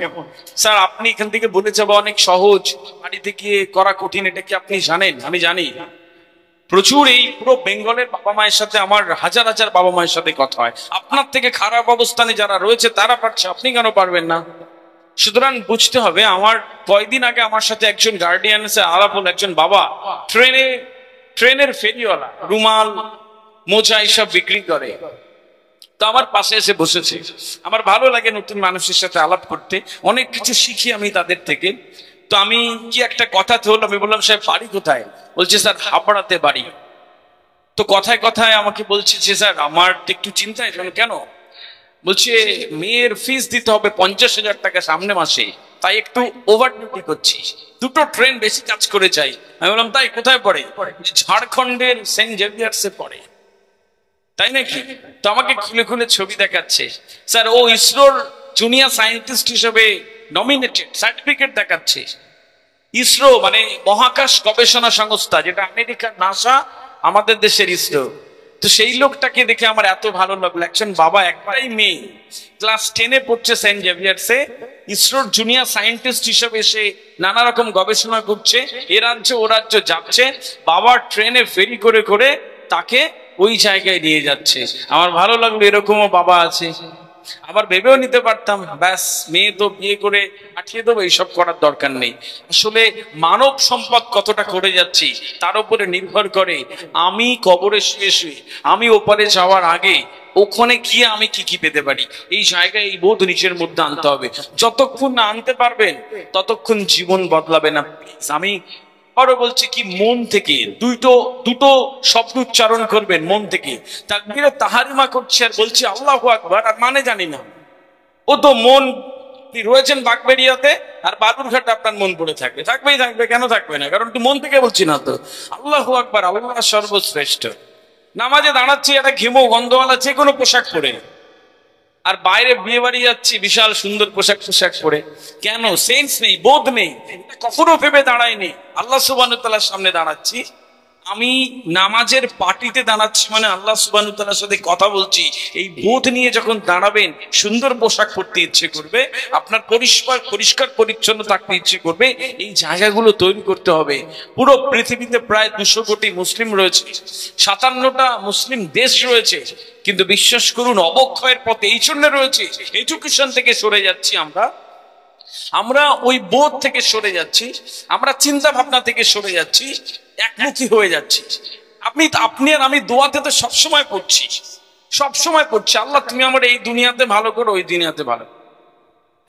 স্যার আপনি এখান থেকে বলে যাওয়া অনেক সহজ, বাড়িতে গিয়ে করা কঠিন, এটা কি আপনি জানেন? আমি জানি। প্রচুর এই পুরো বেঙ্গলের বাবা মায়ের সাথে আমার হাজার হাজার বাবা মায়ের সাথে কথা হয়। আপনার থেকে খারাপ অবস্থানে যারা রয়েছে তারা পারছে, আপনি কেন পারবেন না? সুতরাং বুঝতে হবে। আমার কয়েকদিন আগে আমার সাথে একজন গার্ডিয়ান আলাপ হল, একজন বাবা ট্রেনের ফেরিওয়ালা, রুমাল, মোজা এইসব বিক্রি করে। তো আমার পাশে এসে বসেছে। আমার ভালো লাগে নতুন মানুষের সাথে আলাপ করতে, অনেক কিছু শিখি আমি তাদের থেকে। তো আমি কি একটা কথা তো হলো, আমি বললাম সাহেব বাড়ি কোথায়? বলছে স্যার হাবড়াতে বাড়ি। তো কথায় কথায় আমাকে বলছে যে স্যার আমার একটু চিন্তায়। কেন? বলছে মেয়ের ফিস দিতে হবে 50,000 টাকা সামনে মাসে, তাই একটু ওভার ডিউটি করছি, 2টো ট্রেন বেশি কাজ করে যাই। আমি বললাম তাই? কোথায় পড়ে? ঝাড়খণ্ডের সেন্ট জেভিয়ার্সে পড়ে। তাই নাকি? তো আমাকে খুলে খুলে ছবি দেখাচ্ছে। স্যার ও ইসরোর জুনিয়র সায়েন্টিস্ট হিসেবে নমিনেটেড, সার্টিফিকেট দেখাচ্ছে। ইসরো মানে মহাকাশ গবেষণা সংস্থা, যেটা আমেরিকার নাসা, আমাদের দেশের ইসরো। তো সেই লোকটাকে দেখে আমার এত ভালো লাগলো। একজন বাবা, একটাই মেয়ে, ক্লাস 10-এ পড়ছে সেন্ট জেভিয়ার্সে, ইসরোর জুনিয়র সায়েন্টিস্ট হিসেবে এসে নানা রকম গবেষণা করছে, এ রাজ্য ও রাজ্য যাচ্ছে, বাবার ট্রেনে ফেরি করে করে তাকে ওই জায়গায় নিয়ে যাচ্ছে। আমার ভালো লাগলো এরকমও বাবা আছে। আবার ভেবেও নিতে পারতাম ব্যাস মেয়ে তো বিয়ে করে পাঠিয়ে দেবো, এইসব করার দরকার নেই। আসলে মানব সম্পদ কতটা করে যাচ্ছি তার উপরে নির্ভর করে আমি কবরে শুয়ে শুয়ে, আমি ওপারে যাওয়ার আগে ওখানে গিয়ে আমি কি কি পেতে পারি। এই জায়গায় এই বোধ নিজের মধ্যে আনতে হবে। যতক্ষণ না আনতে পারবেন ততক্ষণ জীবন বদলাবে না। আমি আরো বলছি কি, মন থেকে দুটো শব্দ উচ্চারণ করবেন মন থেকে। তাকবীরে তাহারিমা করছে আর বলছি আল্লাহু আকবার, আর মানে জানি না। ও তো মন রয়েছেন বাগবেড়িয়াতে আর বালুরঘাটে আপনার মন পড়ে থাকবে, থাকবে, কেন থাকবে না? কারণ তুই মন থেকে বলছি না তো। আল্লাহু আকবার, আল্লাহ সর্বশ্রেষ্ঠ। নামাজে দাঁড়াচ্ছি একটা ঘেমো গন্ধওয়ালা যে কোনো পোশাক পরে, আর বাইরে বিয়ে বাড়ি যাচ্ছি বিশাল সুন্দর পোশাক পরে। কেন? সেন্স নেই, বোধ নেই, কখনো ভেবে দাঁড়ায়নি আল্লাহ সুবহানাহু ওয়া তাআলার সামনে দাঁড়াচ্ছি, আমি নামাজের পার্টিতে দাঁড়াচ্ছি, মানে আল্লাহ সুবহানাহু ওয়া তাআলার সাথে কথা বলছি। এই বোধ নিয়ে যখন দাঁড়াবেন, সুন্দর পোশাক পরতে ইচ্ছে করবে, আপনার পরিষ্কার পরিচ্ছন্ন থাকতে ইচ্ছে করবে। এই জায়গাগুলো তৈরি করতে হবে। পুরো পৃথিবীতে প্রায় 200 কোটি মুসলিম রয়েছে, 57টা মুসলিম দেশ রয়েছে, কিন্তু বিশ্বাস করুন অবক্ষয়ের পথে এই জন্য রয়েছে, এডুকেশন থেকে সরে যাচ্ছি আমরা ওই বোধ থেকে সরে যাচ্ছি, আমরা চিন্তা ভাবনা থেকে সরে যাচ্ছি, একমুখী হয়ে যাচ্ছি। আপনি আর আমি দোয়াতে তো সবসময় পড়ছি, আল্লাহ তুমি আমার এই দুনিয়াতে ভালো করো, ওই দুনিয়াতে ভালো,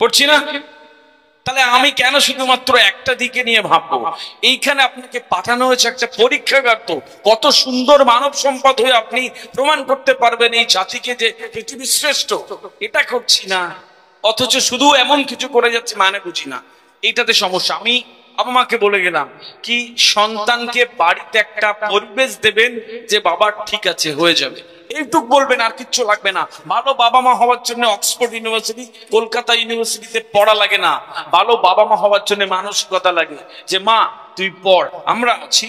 পড়ছি না? তাহলে আমি কেন শুধুমাত্র একটা দিকে নিয়ে ভাববো? এইখানে আপনাকে পাঠানো হয়েছে একটা পরীক্ষাগার, তো কত সুন্দর মানব সম্পদ হয়ে আপনি প্রমাণ করতে পারবেন এই জাতিকে যে পৃথিবীর শ্রেষ্ঠ। এটা করছি না, অথচ শুধু এমন কিছু করে যাচ্ছে, মানে বুঝি না। এইটাতে সমস্যা। আমি বাবা মাকে বলে গেলাম কি, সন্তানকে বাড়িতে একটা পরিবেশ দেবেন যে বাবা ঠিক আছে, হয়ে যাবে, এইটুক বলবেন, আর কিচ্ছু লাগবে না। ভালো বাবা মা হওয়ার জন্য অক্সফোর্ড ইউনিভার্সিটি, কলকাতা ইউনিভার্সিটিতে পড়া লাগে না। ভালো বাবা মা হওয়ার জন্য মানসিকতা লাগে যে মা তুই পড়, আমরা আছি,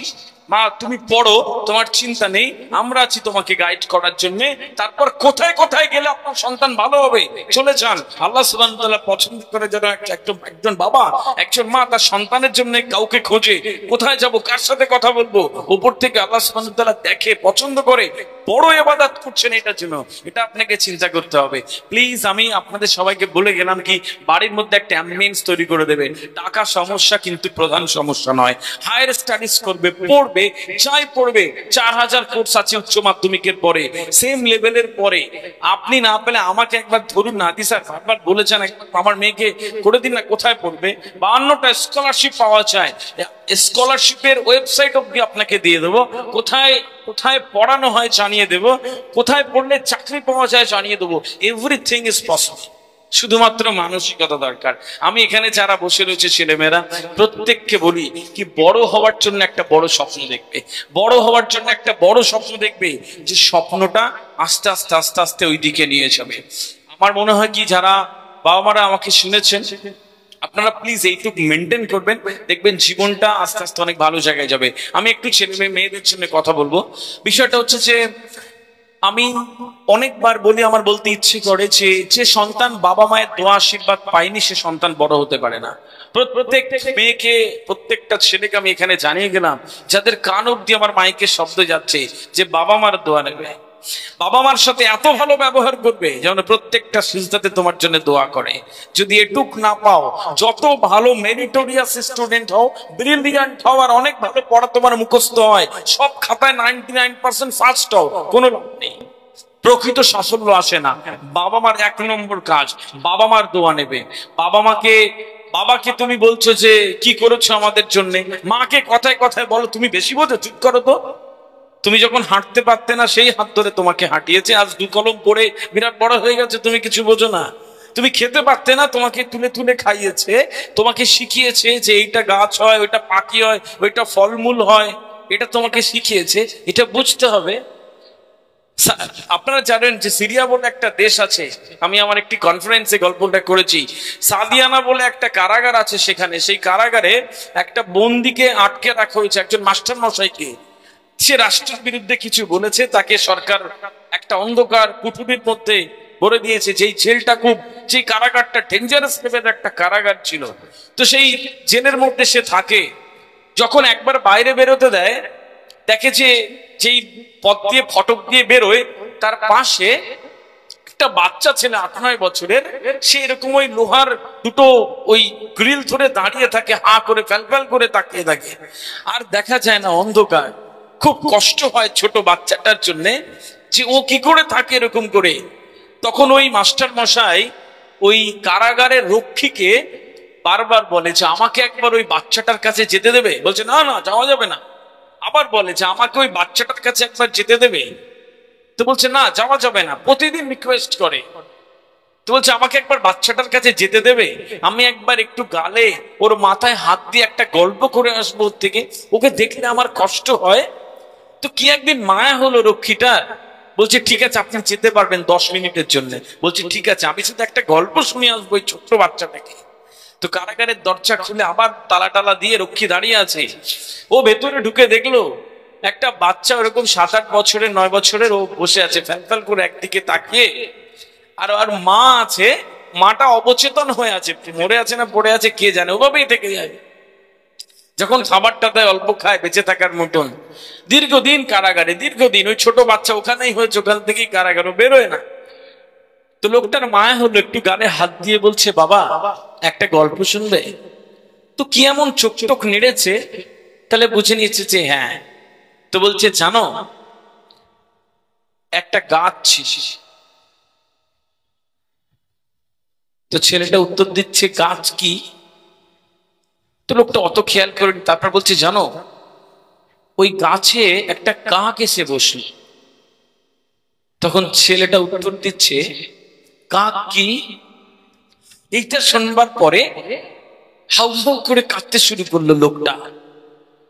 মা তুমি পড়ো, তোমার চিন্তা নেই, আমরা আছি তোমাকে গাইড করার জন্য। তারপর কোথায় কোথায় গেলে আপনার সন্তান ভালো হবে, চলে যান। আল্লাহ সুবহানাহু ওয়া তাআলা পছন্দ করে যেন একজন বাবা, একজন মা তার সন্তানের জন্য কাউকে খোঁজে, কোথায় যাব, কার সাথে কথা বলবো, উপর থেকে আল্লাহ সুবহানাহু ওয়া তাআলা দেখে, পছন্দ করে, বড় ইবাদত করছেন এটার জন্য। এটা আপনাকে চিন্তা করতে হবে। প্লিজ আমি আপনাদের সবাইকে বলে গেলাম কি, বাড়ির মধ্যে একটা অ্যাম্বিয়েন্স তৈরি করে দেবে। টাকা সমস্যা কিন্তু প্রধান সমস্যা নয়। হায়ার স্টাডিজ করবে, পড়বে, যাই পড়বে, 4000 কোর্স আছে উচ্চ মাধ্যমিকের পরে, সেম লেভেলের পরে। আপনি না পেলে আমাকে একবার ধরুন না, আদি স্যার বারবার বলেছেন আমার মেয়েকে করে দিন না, কোথায় পড়বে? 52টা স্কলারশিপ পাওয়া যায়, স্কলারশিপের ওয়েবসাইট অব্দি আপনাকে দিয়ে দেবো, কোথায় কোথায় পড়ানো হয় জানিয়ে দেবো, কোথায় পড়লে চাকরি পাওয়া যায় জানিয়ে দেবো। এভরিথিং ইজ পসিবল, শুধুমাত্র মানসিকতা দরকার। আমি এখানে যারা বসে রয়েছে ছেলেমেয়েরা, প্রত্যেককে বলি কি, বড় হওয়ার জন্য একটা বড় স্বপ্ন দেখবে, বড় হওয়ার জন্য একটা বড় স্বপ্ন দেখবে, যে স্বপ্নটা আস্তে আস্তে আস্তে আস্তে ওই দিকে নিয়ে যাবে। আমার মনে হয় কি, যারা বাবা মারা আমাকে শুনেছেন, আপনারা প্লিজ এইটুকু মেনটেন করবেন, দেখবেন জীবনটা আস্তে আস্তে অনেক ভালো জায়গায় যাবে। আমি একটু ছেলে মেয়েদের জন্য কথা বলবো। বিষয়টা হচ্ছে যে, আমি অনেকবার বলি, আমার বলতে ইচ্ছে করে যে সন্তান বাবা মায়ের দোয়া আশীর্বাদ পায়নি, সে সন্তান বড় হতে পারে না। প্রত্যেক মেয়েকে, প্রত্যেকটা ছেলেকে আমি এখানে জানিয়ে গেলাম, যাদের কান অব্দি আমার মাইকের শব্দ যাচ্ছে, যে বাবা মার দোয়া নেবে, বাবা মার সাথে এত ভালো ব্যবহার করবে যেন প্রত্যেকটা সিজদাতে তোমার জন্য দোয়া করে। যদি এটুক না পাও, যত ভালো মেরিটোরিয়াস স্টুডেন্ট হও, ব্রিলিয়ান্ট হও, আর অনেক ভালো পড়া তোমার মুখস্থ হয়, সব খাতায় 99% ফার্স্ট হও, কোনো লাভ নেই, প্রকৃত সাফল্য আসে না। বাবা মার 1 নম্বর কাজ, বাবা মার দোয়া নেবে। বাবাকে তুমি বলছো যে কি করেছো আমাদের জন্য, মাকে কথায় কথায় বলো তুমি বেশি বোঝো, চুপ করো তো। তুমি যখন হাঁটতে পারতে না, সেই হাত ধরে তোমাকে হাঁটিয়েছে, আজ 2 কলম পড়ে বিরাট বড় হয়ে গেছে, তুমি কিছু বোঝো না। তুমি খেতে পারতে না, তোমাকে তুলে তুলে খাইয়েছে, তোমাকে শিখিয়েছে যে এইটা গাছ হয়, ওইটা পাখি হয়, ওইটা ফলমূল হয়, এটা তোমাকে শিখিয়েছে, এটা বুঝতে হবে। আপনারা জানেন যে সিরিয়া বলে একটা দেশ আছে, আমি আমার একটি কনফারেন্সে গল্পটা করেছি। সাদিয়ানা বলে একটা কারাগার আছে সেখানে, সেই কারাগারে একটা বন্দীকে আটকে রাখা হয়েছে, একজন মাস্টার মশাইকে। সে রাষ্ট্রের বিরুদ্ধে কিছু বলেছে, তাকে সরকার একটা অন্ধকার কুঠুরির মধ্যে ভরে দিয়েছে। যেই জেলটা যে কারাগারটা ডেঞ্জারাস লেভেলের একটা কারাগার ছিল, তো সেই জেলের মধ্যে সে থাকে। যখন একবার বাইরে বেরোতে দেয়, দেখে যে যেই পথ দিয়ে ফটক দিয়ে বেরোয়, তার পাশে একটা বাচ্চা ছেলে 8-9 বছরের, সে এরকম ওই লোহার দুটো ওই গ্রিল ধরে দাঁড়িয়ে থাকে, হা করে ফ্যাল করে তাকিয়ে থাকে, আর দেখা যায় না, অন্ধকার। খুব কষ্ট হয় ছোট বাচ্চাটার জন্য, যে ও কি করে থাকে এরকম করে। তখন ওই মাস্টার মশাই ওই কারাগারের রক্ষীকে বারবার বলে যে আমাকে একবার ওই বাচ্চাটার কাছে যেতে দেবে। বলছে না না, যাওয়া যাবে না। আবার বলে যে আমাকে ওই বাচ্চাটার কাছে একবার যেতে দেবে। তো বলছে না, যাওয়া যাবে না। প্রতিদিন রিকোয়েস্ট করে। তো বলছে আমাকে একবার বাচ্চাটার কাছে যেতে দেবে, আমি একবার একটু গালে ওর মাথায় হাত দিয়ে একটা গল্প করে আসবো ওর থেকে, ওকে দেখলে আমার কষ্ট হয়। তো কি একদিন মায়া হলো রক্ষীটা, বলছে ঠিক আছে আপনি যেতে পারবেন 10 মিনিটের জন্য। বলছে ঠিক আছে, আমি শুধু একটা গল্প শুনে আসবো ওই ছোট্ট বাচ্চাটাকে। তো কারাগারের দরজা খুলে আবার তালা টালা দিয়ে রক্ষী দাঁড়িয়ে আছে। ও ভেতরে ঢুকে দেখলো একটা বাচ্চা ওরকম 7-8 বছরের 9 বছরের, ও বসে আছে ফ্যাল ফ্যাল করে একদিকে তাকিয়ে। আর আর মা আছে, মাটা অবচেতন হয়ে আছে, মরে আছে না পড়ে আছে কে জানে, ওভাবেই থেকে যায়। যখন খাবারটা দেয় অল্প খায় বেঁচে থাকার মতন। দীর্ঘদিন কারাগারে, দীর্ঘদিন ওই ছোট বাচ্চা ওখানেই হয়েছে, ওখান থেকেই কারাগারে বেরোয় না। তো লোকটার মায়া হলো, একটু গালে হাত দিয়ে বলছে বাবা একটা গল্প শুনবে। তো কি এমন চোখ চোখ নেড়েছে, তাহলে বুঝে নিয়েছে যে হ্যাঁ। তো বলছে জানো একটা গাছ ছিল। তো ছেলেটা উত্তর দিচ্ছে গাছ কি? তো লোকটা অত খেয়াল করেনি, তারপর বলছে জানো ওই গাছে একটা কাক এসে বসল। তখন ছেলেটা উত্তর দিচ্ছে কাক কি? এইটা শুনবার পরে হাউ হাউ করে কাঁদতে শুরু করলো লোকটা,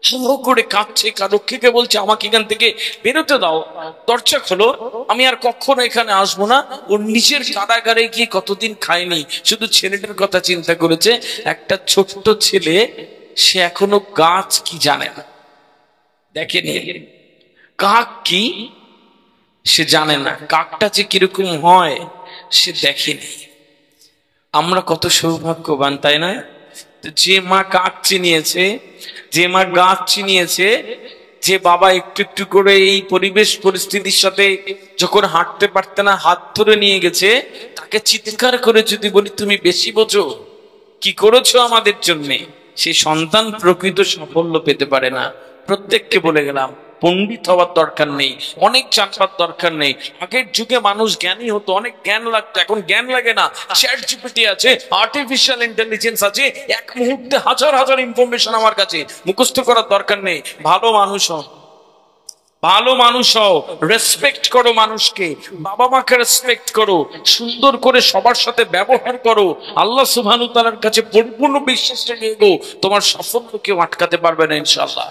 হাউ হাউ করে কাঁদছে। রক্ষীকে বলছে আমাকে এখান থেকে বেরোতে দাও, দরজা খোলো, আমি আর কখনো এখানে আসবো না। ওর নিজের কারাগারে গিয়ে কতদিন খায়নি, শুধু ছেলেটার কথা চিন্তা করেছে। একটা ছোট্ট ছেলে, সে এখনো গাছ কি জানে না, দেখেনি। কাক কি সে জানে না, কাকটা যে কিরকম হয় সে দেখেনি। আমরা কত সৌভাগ্যবান তাই না? যে মা কাক চিনিয়েছে, যে মা গাছ চিনিয়েছে, যে বাবা একটু একটু করে এই পরিবেশ পরিস্থিতির সাথে যখন হাঁটতে পারতে না হাত ধরে নিয়ে গেছে, তাকে চিৎকার করে যদি বলি তুমি বেশি বোঝো, কি করেছো আমাদের জন্য, সেই সন্তান প্রকৃত সাফল্য পেতে পারে না। প্রত্যেককে বলে গেলাম পণ্ডিত হওয়ার দরকার নেই, অনেক জানবার দরকার নেই। আগের যুগে মানুষ জ্ঞানী হতো, অনেক জ্ঞান লাগতো, এখন জ্ঞান লাগে না। চ্যাট জিপিটি আছে, আর্টিফিশিয়াল ইন্টেলিজেন্স আছে, এক মুহূর্তে হাজার হাজার ইনফরমেশন আমার কাছে, মুখস্থ করার দরকার নেই। ভালো মানুষ হও, ভালো মানুষ হও, রেসপেক্ট করো মানুষকে, বাবা মাকে রেসপেক্ট করো, সুন্দর করে সবার সাথে ব্যবহার করো, আল্লাহ সুবহানাহু ওয়া তাআলার কাছে পরিপূর্ণ বিশ্বাস রেখে এগো, তোমার সাফল্য কেউ আটকাতে পারবে না ইনশাআল্লাহ।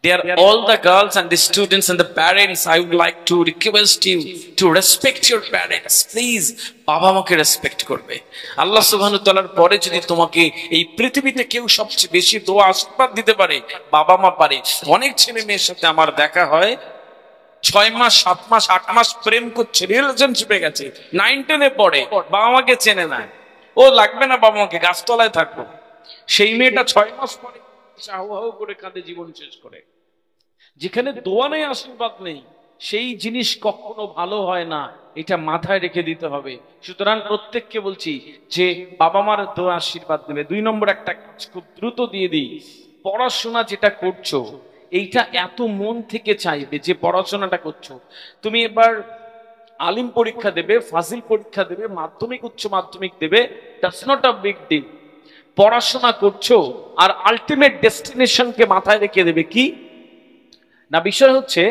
Dear all the girls and the students and the parents, I would like to request you to respect your parents. Please, বাবা মাকে রেসপেক্ট করবে। আল্লাহ সুবহানাহু ওয়া তাআলার পরে যদি তোমাকে এই পৃথিবীতে কেউ সবচেয়ে বেশি দোয়া আশীর্বাদ দিতে পারে, বাবা মা পারে। অনেক ছেলে মেয়ের সাথে আমার দেখা হয়, 6 মাস 7 মাস 8 মাস প্রেম করছে, রিলেশনশিপে গেছে, 9-10-এ পড়ে, বাবা মাকে চেনে না। ও লাগবে না বাবা মাকে, গাছতলায় থাকবো। সেই মেয়েটা 6 মাস পরে হাউ হাউ করে কাঁদে, জীবন শেষ করে। যেখানে দোয়া নেই, আশীর্বাদ নেই, সেই জিনিস কখনো ভালো হয় না, এটা মাথায় রেখে দিতে হবে। সুতরাং প্রত্যেককে বলছি যে বাবা মার দোয়া আশীর্বাদ নেবে। 2 নম্বর একটা কাজ খুব দ্রুত দিয়ে দিই, পড়াশোনা যেটা করছো এইটা এত মন থেকে চাইবে যে পড়াশোনাটা করছো। তুমি এবার আলিম পরীক্ষা দেবে, ফাজিল পরীক্ষা দেবে, মাধ্যমিক উচ্চ মাধ্যমিক দেবে, that's not a big deal. পড়াশোনা করছো আর আলটিমেট ডেস্টিনেশনকে মাথায় রেখে দেবে কি না, বিষয় হচ্ছে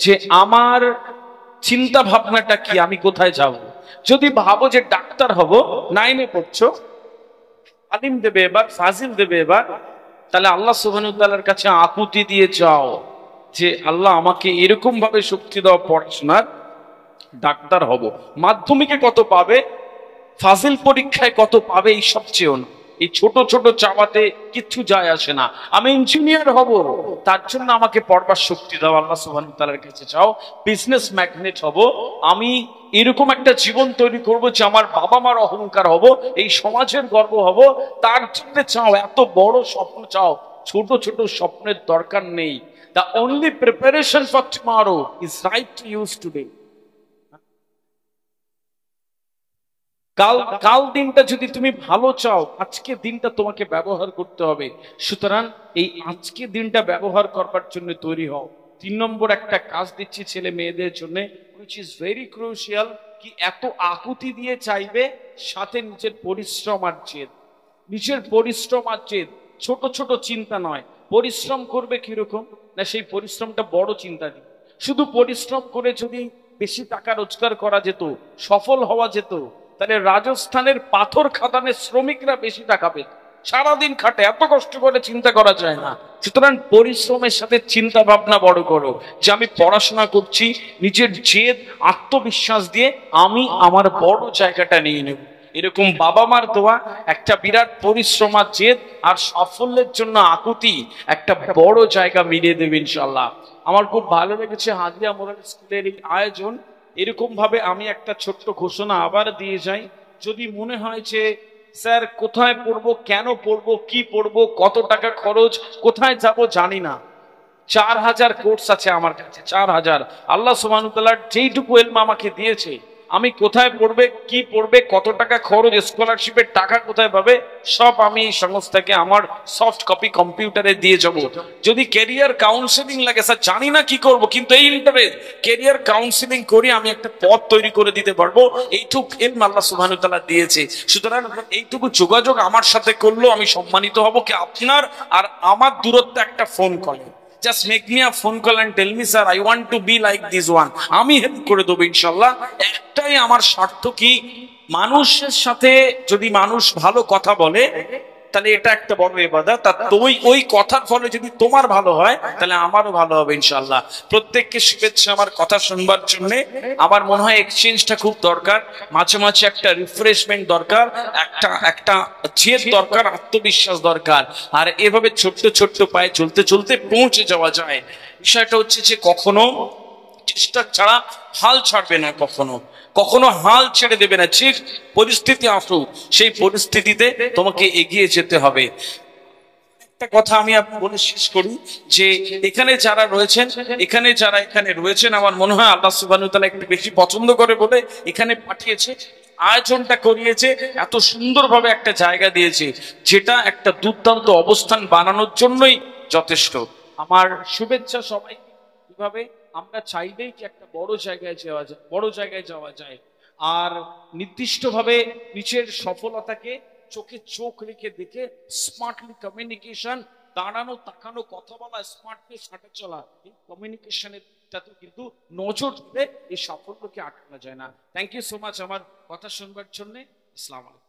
যে আমার চিন্তা ভাবনাটা কি, আমি কোথায় যাব। যদি ভাবো যে ডাক্তার হব, 9-এ পড়ছো, আলিম দেবে এবার, ফাজিল দেবে এবার, তাহলে আল্লাহ সুবহানাহু ওয়া তাআলার কাছে আকুতি দিয়ে চাও যে আল্লাহ আমাকে এরকম ভাবে শক্তি দাও পড়াশোনার, ডাক্তার হব। মাধ্যমিকে কত পাবে, ফাজিল পরীক্ষায় কত পাবে, এই সবচেয়ে না, এই ছোট ছোট চাওয়াতে কিচ্ছু যায় আসে না। আমি ইঞ্জিনিয়ার হব, তার জন্য আমাকে পড়বার শক্তি দাও, আল্লাহ সুবহানাহু ওয়া তাআলার কাছে চাও। বিজনেস ম্যাগনেট হব, আমি এরকম একটা জীবন তৈরি করব যে আমার বাবা মার অহংকার হব, এই সমাজের গর্ব হব, তার জন্য চাও। এত বড় স্বপ্ন চাও, ছোট ছোট স্বপ্নের দরকার নেই। The only preparation for tomorrow is right to use today. কাল দিনটা যদি তুমি ভালো চাও, আজকে দিনটা তোমাকে ব্যবহার করতে হবে। সুতরাং এই আজকে দিনটা ব্যবহার করবার জন্য তৈরি হও। 3 নম্বর একটা কাজ দিচ্ছি ছেলে মেয়েদের জন্য, which is very crucial, কি এত আকুতি দিয়ে চাইবে, সাথে নিজের পরিশ্রম আর জেদ। নিজের পরিশ্রম আর জেদ, ছোট ছোট চিন্তা নয়। পরিশ্রম করবে কিরকম না, সেই পরিশ্রমটা বড় চিন্তা দিই। শুধু পরিশ্রম করে যদি বেশি টাকা রোজগার করা যেত, সফল হওয়া যেত, তাহলে রাজস্থানের পাথর খাদানের শ্রমিকরা বেশি টাকা পেত। সারাদিন খাটে, এত কষ্ট করে চিন্তা করা যায় না। সুতরাং পরিশ্রমের সাথে চিন্তা ভাবনা বড় করো, যে আমি পড়াশোনা করছি, নিজের জেদ আত্মবিশ্বাস দিয়ে আমি আমার বড় জায়গাটা নিয়ে নেব। এরকম বাবা মার দোয়া, একটা বিরাট পরিশ্রম আর জেদ আর সাফল্যের জন্য আকুতি একটা বড় জায়গা মিলিয়ে দেবে ইনশাল্লাহ। আমার খুব ভালো লেগেছে হাদিয়া মোরাল স্কুলের এই আয়োজন। এরকম ভাবে আমি একটা ছোট্ট ঘোষণা আবার দিয়ে যাই, যদি মনে হয় যে স্যার কোথায় পড়বো, কেন পড়বো, কি পড়বো, কত টাকা খরচ, কোথায় যাব জানি না, 4000 কোর্স আছে আমার কাছে, 4000। আল্লাহ সুবহানাহু ওয়া তাআলা যেইটুকু ইলম আমাকে দিয়েছে, আমি কোথায় পড়বে, কি পড়বে, কত টাকা খরচ, স্কলারশিপের টাকা কোথায় পাবে, সব আমি এই সংস্থাকে আমার সফট কপি কম্পিউটারে দিয়ে যাব। যদি ক্যারিয়ার কাউন্সেলিং লাগে, স্যার জানি না কি করব, কিন্তু এই ইন্টারেস্ট, ক্যারিয়ার কাউন্সেলিং করে আমি একটা পথ তৈরি করে দিতে পারবো, এইটুকু ইলম আল্লাহ সুবহানাহু ওয়া তাআলা দিয়েছে। সুতরাং এইটুকু যোগাযোগ আমার সাথে করলেও আমি সম্মানিত হব। কি আপনার আর আমার দূরত্ব একটা ফোন কলে, just make me a phone call and tell me sir I want to be like this one, আমি হেল্প করে দেবো ইনশাল্লাহ। একটাই আমার স্বার্থ, কি মানুষের সাথে যদি মানুষ ভালো কথা বলে তাহলে এটা একটা বড় ইবাদত, আর ওই কথার ফলে যদি তোমার ভালো হয় তাহলে আমারও ভালো হবে ইনশাল্লাহ। প্রত্যেককে শুভেচ্ছা আমার কথা শুনবার জন্য। আমার মনে হয় এক্সচেঞ্জটা খুব দরকার, মাঝে মাঝে একটা রিফ্রেশমেন্ট দরকার, একটা জেদ দরকার, আত্মবিশ্বাস দরকার। আর এভাবে ছোট্ট ছোট্ট পায়ে চলতে চলতে পৌঁছে যাওয়া যায়। বিষয়টা হচ্ছে যে কখনো চেষ্টা ছাড়া হাল ছাড়বে না, কখনো কখনো হাল ছেড়ে দেবে না। ঠিক পরিস্থিতি আসুক, সেই পরিস্থিতিতে তোমাকে এগিয়ে যেতে হবে। একটা কথা আমি বলে শেষ করি, যে এখানে যারা রয়েছেন আমার মনে হয় আল্লাহ সুবহানাহু ওয়া তাআলা একটু বেশি পছন্দ করে বলে এখানে পাঠিয়েছে, আয়োজনটা করিয়েছে, এত সুন্দরভাবে একটা জায়গা দিয়েছে, যেটা একটা দুর্দান্ত অবস্থান বানানোর জন্যই যথেষ্ট। আমার শুভেচ্ছা সবাই। কিভাবে আমরা চাইলেই কি একটা বড় জায়গায় যাওয়া যায়, আর নির্দিষ্টভাবে নিজের সফলতাকে চোখে চোখ রেখে দেখে স্মার্টলি কমিউনিকেশন, দাঁড়ানো, তাকানো, কথা বলা, স্মার্টলি হাঁটা চলা, এই কমিউনিকেশনের কিন্তু নজর দিলে এই সাফল্যকে আটকানো যায় না। থ্যাংক ইউ সো মাচ আমার কথা শুনবার জন্য। আসসালামু আলাইকুম।